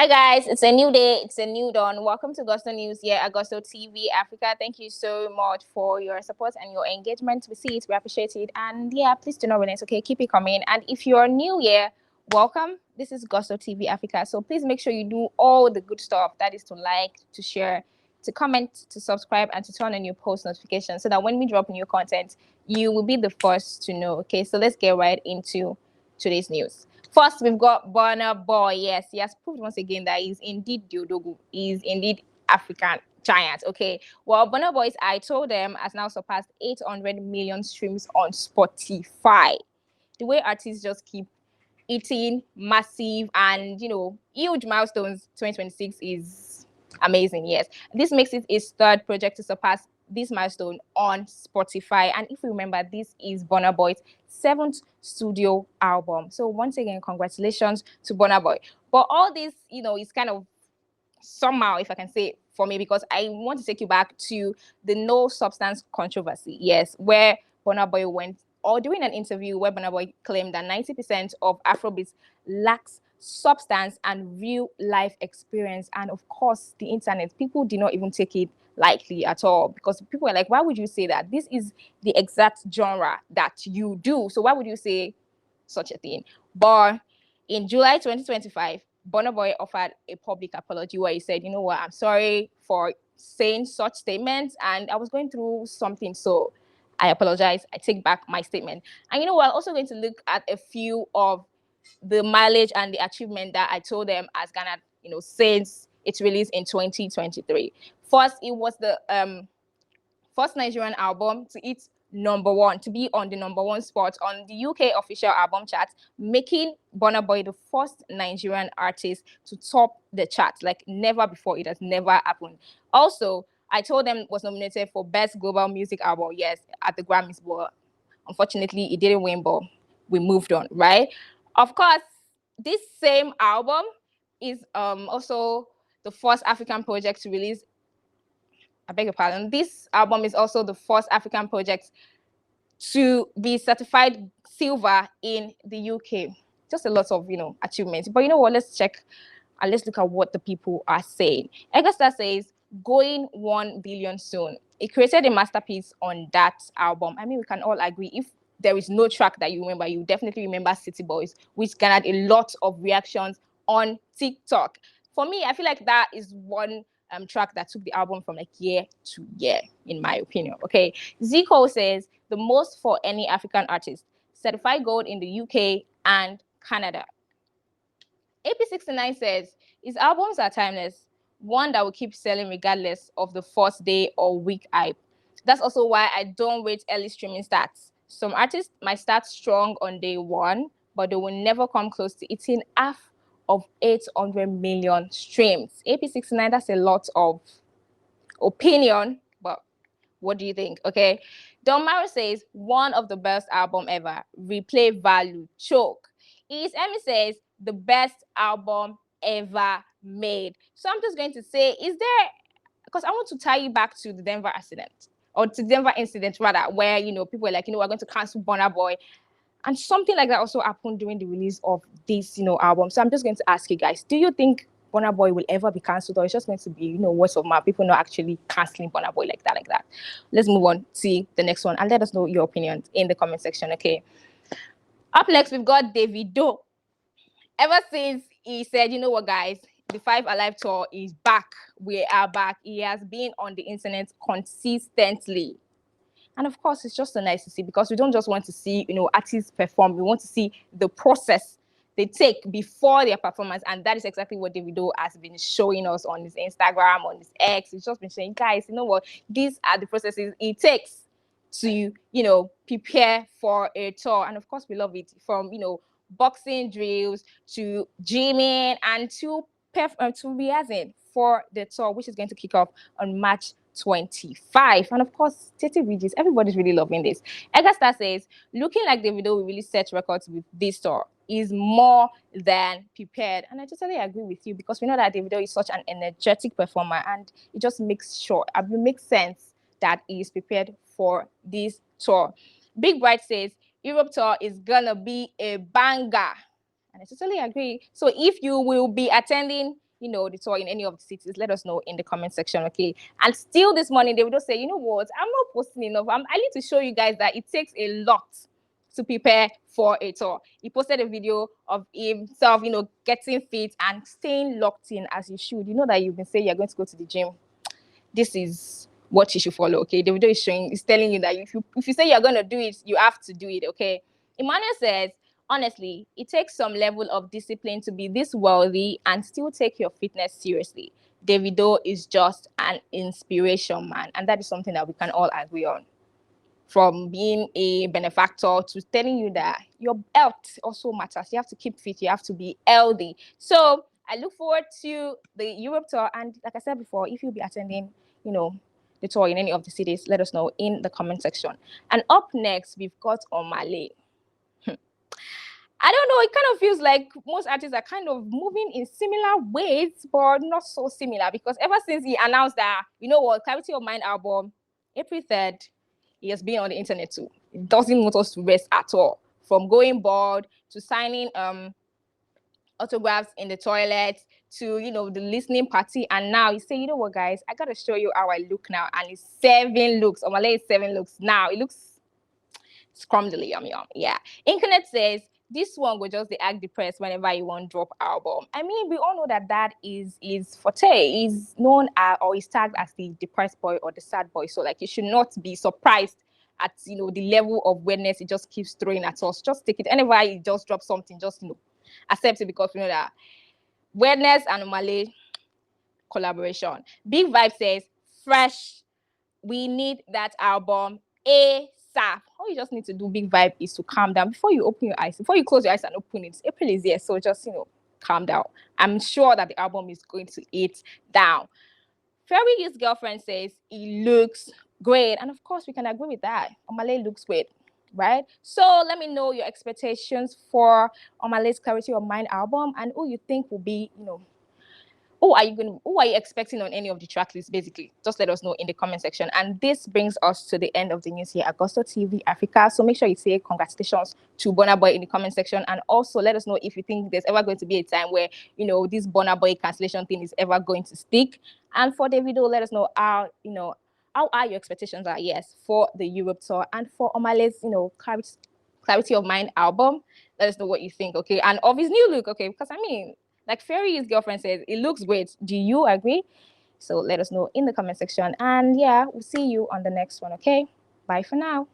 Hi guys, it's a new day, it's a new dawn. Welcome to Gusto News here at Gusto TV Africa. Thank you so much for your support and your engagement. We see it, we appreciate it, and yeah, please do not relent. Okay, keep it coming. And if you're new here, welcome. This is Gusto TV Africa. So please make sure you do all the good stuff. That is to like, to share, to comment, to subscribe, and to turn on your post notifications so that when we drop new content, you will be the first to know. Okay, so let's get right into today's news. First, we've got Burna Boy. Yes, he has proved once again that he's indeed Diodogu. He's indeed African giant. Okay. Well, Burna Boy's I Told Them has now surpassed 800 million streams on Spotify. The way artists just keep eating massive and huge milestones, 2026 is amazing. Yes, this makes it his third project to surpass this milestone on Spotify. And if you remember, this is Burna Boy's seventh studio album. So once again, congratulations to Burna Boy. But all this, is kind of somehow, if I can say, for me, because I want to take you back to the no substance controversy. Yes, where Burna Boy went, or during an interview where Burna Boy claimed that 90% of Afrobeats lacks substance and real life experience. And of course, the internet, people did not even take it lightly at all, because people were like, why would you say that? This is the exact genre that you do. So why would you say such a thing? But in July 2025, Burna Boy offered a public apology where he said, you know what, I'm sorry for saying such statements, and I was going through something, so I apologize. I take back my statement. And we're also going to look at a few of the mileage and the achievement that I Told Them as Ghana, since its release in 2023. First, it was the first Nigerian album to hit number one, to be on the number one spot on the UK official album chart, making Burna Boy the first Nigerian artist to top the chart. Like never before, it has never happened. Also, I Told Them was nominated for Best Global Music Album, yes, at the Grammys, but unfortunately, it didn't win, but we moved on, right? Of course, this same album is also the first African project to release. I beg your pardon. This album is also the first African project to be certified silver in the UK. Just a lot of achievements. But you know what? Let's check and let's look at what the people are saying. Egasta says going 1 billion soon. It created a masterpiece on that album. I mean, we can all agree, if there is no track that you remember, you definitely remember City Boys, which garnered a lot of reactions on TikTok. For me, I feel like that is one track that took the album from like year to year, in my opinion. Okay. Zico says the most for any African artist, certified gold in the UK and Canada. AP69 says his albums are timeless, one that will keep selling regardless of the first day or week hype. That's also why I don't rate early streaming stats. Some artists might start strong on day one, but they will never come close to hitting half of 800 million streams. AP69, that's a lot of opinion, but what do you think? Okay. Don Maro says one of the best album ever. Replay value choke. Emmy says the best album ever made. So I'm just going to say, is there, because I want to tie you back to the Denver accident, or to Denver incident rather, where people were like, we're going to cancel Burna Boy. And something like that also happened during the release of this, album. So I'm just going to ask you guys, do you think Burna Boy will ever be cancelled, or it's just meant to be, words of mouth, people not actually cancelling Burna Boy like that? Let's move on to the next one and let us know your opinions in the comment section, okay? Up next, we've got Davido. Ever since he said, you know what, guys, the Five Alive tour is back. We are back. He has been on the internet consistently. And of course, it's just so nice to see, because we don't just want to see, artists perform. We want to see the process they take before their performance. And that is exactly what Davido has been showing us on his Instagram, on his X. He's just been saying, guys, you know what? These are the processes it takes to, prepare for a tour. And of course, we love it, from, boxing drills to gymming and to rehearsing for the tour, which is going to kick off on March 25. And of course, Tete Regis, everybody's really loving this. Egasta says, looking like Davido will really set records with this tour, is more than prepared. And I totally agree with you, because we know that Davido is such an energetic performer, and it just makes sense that he is prepared for this tour. Big Bright says, Europe tour is gonna be a banger. And I totally agree. So if you will be attending the tour in any of the cities, let us know in the comment section, okay? And still this morning, they would just say, you know what, I'm not posting enough. I need to show you guys that it takes a lot to prepare for a tour. He posted a video of himself, getting fit and staying locked in as you should. You know that you've been saying you're going to go to the gym. This is what you should follow, okay? The video is telling you that if you say you're going to do it, you have to do it, okay? Emmanuel says, honestly, it takes some level of discipline to be this wealthy and still take your fitness seriously. Davido is just an inspiration, man. And that is something that we can all agree on. From being a benefactor to telling you that your health also matters. You have to keep fit. You have to be healthy. So I look forward to the Europe tour. And like I said before, if you'll be attending, the tour in any of the cities, let us know in the comment section. And up next, we've got Omah. I don't know, it kind of feels like most artists are kind of moving in similar ways, but not so similar, because ever since he announced that, you know what, Clarity of Mind album, April 3rd, he has been on the internet too. It doesn't want us to rest at all. From going bored to signing autographs in the toilet to, the listening party. And now he say, you know what, guys, I got to show you how I look now. And it's 7 looks. Omah is 7 looks now. It looks scrumdily yum. Yeah. Internet says, this one will just act depressed whenever you want drop album. I mean, we all know that is forte. He's known or is tagged as the depressed boy or the sad boy. So like, you should not be surprised at the level of weirdness it just keeps throwing at us. Just take it. Whenever he just drops something, just accept it, because we know that weirdness and Omah collaboration. Big Vibe says, fresh. We need that album ASAP. All you just need to do, Big Vibe, is to calm down before you open your eyes. Before you close your eyes and open it. April is here, so just calm down. I'm sure that the album is going to hit down. Fairy's girlfriend says he looks great, and of course we can agree with that. Omah looks great, right? So let me know your expectations for Omah Clarity of Mind album, and who you think will be, who are you expecting on any of the track lists, basically? Just let us know in the comment section. And this brings us to the end of the news here at Gusto TV Africa. So make sure you say congratulations to Burna Boy in the comment section, and also let us know if you think there's ever going to be a time where this Burna Boy cancellation thing is ever going to stick. And for Davido, let us know how are your expectations are, yes, for the Europe tour and for Omah's Clarity of Mind album. Let us know what you think, okay? And of his new look, okay? Because I mean, like Fairy's girlfriend says, it looks great. Do you agree? So let us know in the comment section. And yeah, we'll see you on the next one, okay? Bye for now.